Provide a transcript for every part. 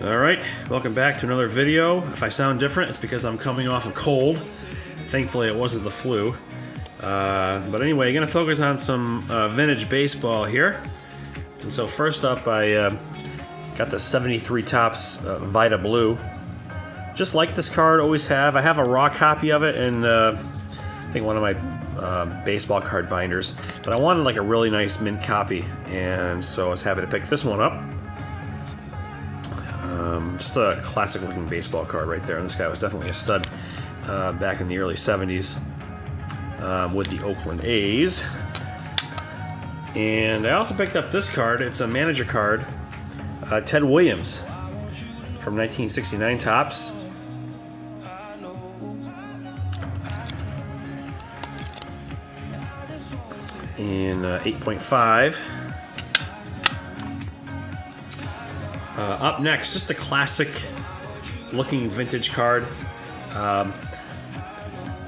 Alright, welcome back to another video. If I sound different, it's because I'm coming off a cold. Thankfully it wasn't the flu. But anyway, gonna focus on some vintage baseball here. And so first up, I got the 73 Topps Vita Blue. Just like this card, always have. I have a raw copy of it in I think one of my baseball card binders. But I wanted like a really nice mint copy, and so I was happy to pick this one up. Just a classic looking baseball card right there, and this guy was definitely a stud back in the early 70s with the Oakland A's. And I also picked up this card. It's a manager card, Ted Williams from 1969 Topps. In 8.5. Up next, just a classic looking vintage card.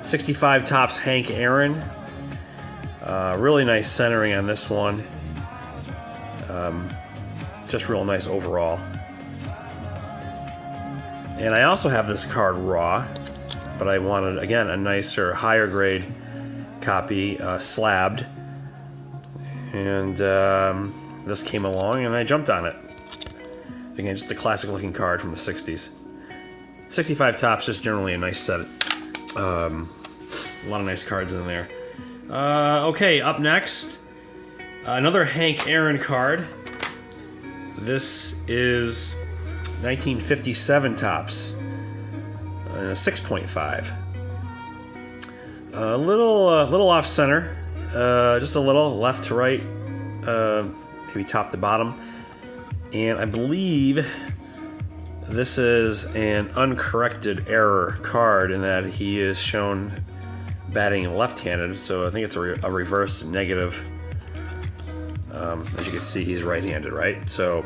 65 Topps Hank Aaron. Really nice centering on this one. Just real nice overall. And I also have this card raw, but I wanted, again, a nicer, higher grade copy, slabbed. And this came along and I jumped on it. Again, just a classic looking card from the 60s. 65 Topps, just generally a nice set. A lot of nice cards in there. Okay, up next, another Hank Aaron card. This is 1957 Topps, 6.5. A little off center, just a little left to right, maybe top to bottom. And I believe this is an uncorrected error card in that he is shown batting left-handed, so I think it's a reverse negative. As you can see, he's right-handed, right? So,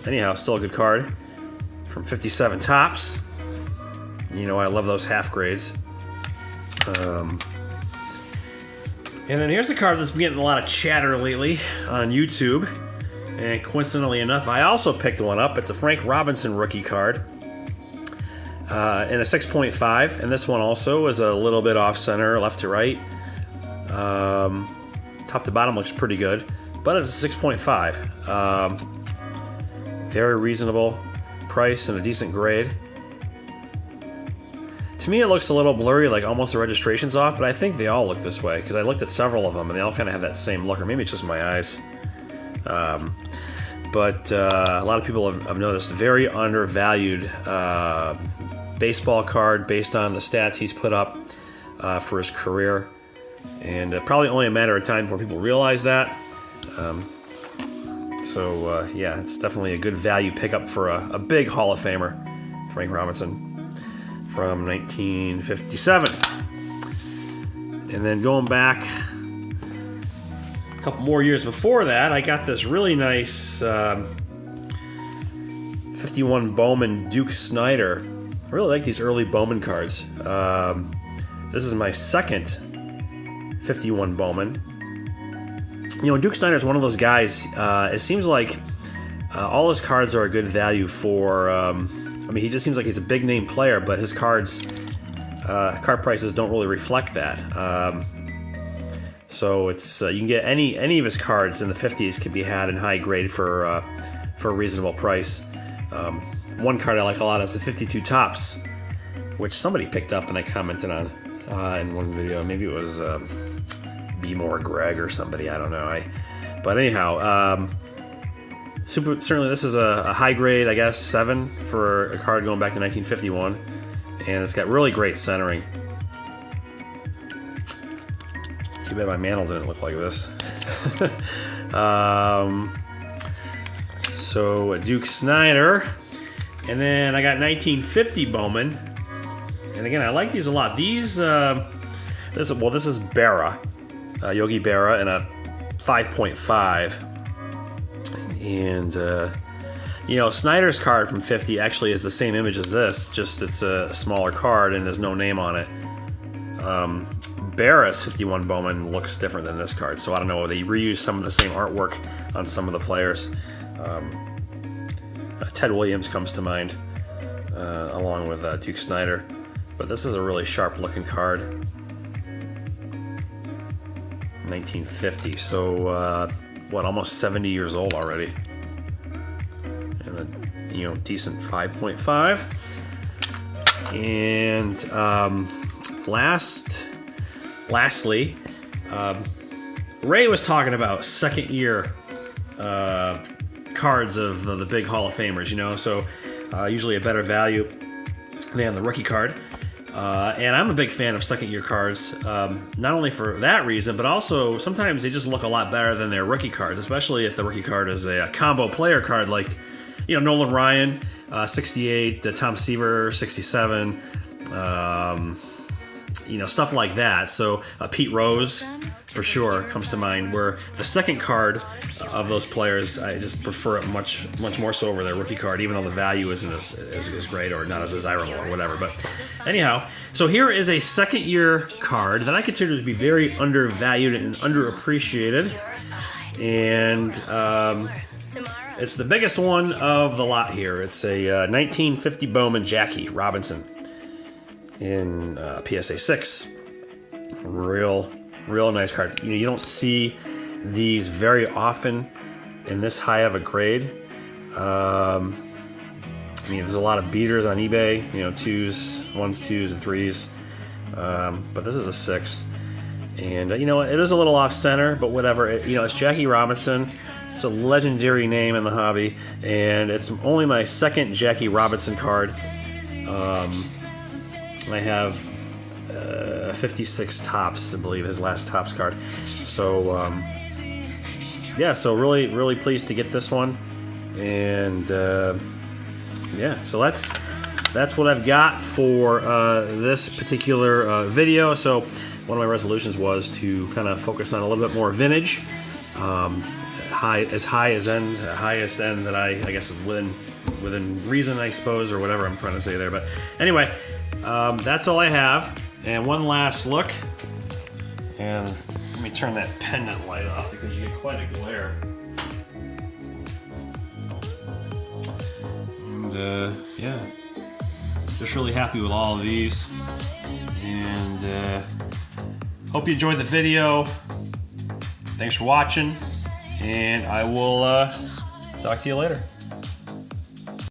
anyhow, still a good card from 57 Topps. You know, I love those half grades. And then here's the card that's been getting a lot of chatter lately on YouTube. And coincidentally enough, I also picked one up. It's a Frank Robinson rookie card in a 6.5. And this one also is a little bit off center, left to right. Top to bottom looks pretty good, but it's a 6.5. Very reasonable price and a decent grade. To me, it looks a little blurry, like almost the registration's off, but I think they all look this way because I looked at several of them and they all kind of have that same look, or maybe it's just my eyes. But a lot of people have noticed very undervalued baseball card based on the stats he's put up for his career. And probably only a matter of time before people realize that. Yeah, it's definitely a good value pickup for a big Hall of Famer, Frank Robinson, from 1957. And then going back a couple more years before that, I got this really nice 51 Bowman Duke Snider. I really like these early Bowman cards. This is my second 51 Bowman. You know, Duke Snider is one of those guys, it seems like all his cards are a good value for, I mean, he just seems like he's a big name player, but his cards, card prices don't really reflect that. So it's, you can get any of his cards in the 50s can be had in high grade for a reasonable price. One card I like a lot is the 52 Topps, which somebody picked up and I commented on in one video. Maybe it was B. More Greg or somebody, I don't know. But anyhow, certainly this is a high grade, I guess, 7 for a card going back to 1951, and it's got really great centering. Too bad my Mantle didn't look like this. So Duke Snider, and then I got 1950 Bowman, and again I like these a lot. These, this is Berra, Yogi Berra, in a 5.5, and you know, Snider's card from 50 actually is the same image as this, just it's a smaller card and there's no name on it. Berra's 51 Bowman looks different than this card, so I don't know, they reused some of the same artwork on some of the players. Ted Williams comes to mind, along with Duke Snider. But this is a really sharp looking card. 1950, so what, almost 70 years old already. And a decent 5.5. And lastly, Ray was talking about second year cards of the big Hall of Famers, so usually a better value than the rookie card. And I'm a big fan of second year cards, not only for that reason, but also sometimes they just look a lot better than their rookie cards, especially if the rookie card is a combo player card like, Nolan Ryan, 68, Tom Seaver, 67, stuff like that. So Pete Rose, for sure, comes to mind, where the second card of those players, I just prefer it much more so over their rookie card, even though the value isn't as great or not as desirable or whatever. But anyhow, so here is a second year card that I consider to be very undervalued and underappreciated. And it's the biggest one of the lot here. It's a 1950 Bowman Jackie Robinson in PSA 6. Real nice card. You don't see these very often in this high of a grade. There's a lot of beaters on eBay, 1s, 2s, and 3s. But this is a 6. And, it is a little off-center, but whatever. It's Jackie Robinson. It's a legendary name in the hobby. And it's only my second Jackie Robinson card. I have 56 Tops, I believe, his last Tops card. So, so really pleased to get this one. And, so that's what I've got for this particular video. So one of my resolutions was to kind of focus on a little bit more vintage, highest end that I guess within reason, I suppose, or whatever I'm trying to say there. But anyway, that's all I have. And one last look. And let me turn that pendant light off because you get quite a glare. And just really happy with all of these. And hope you enjoyed the video. Thanks for watching. And I will talk to you later.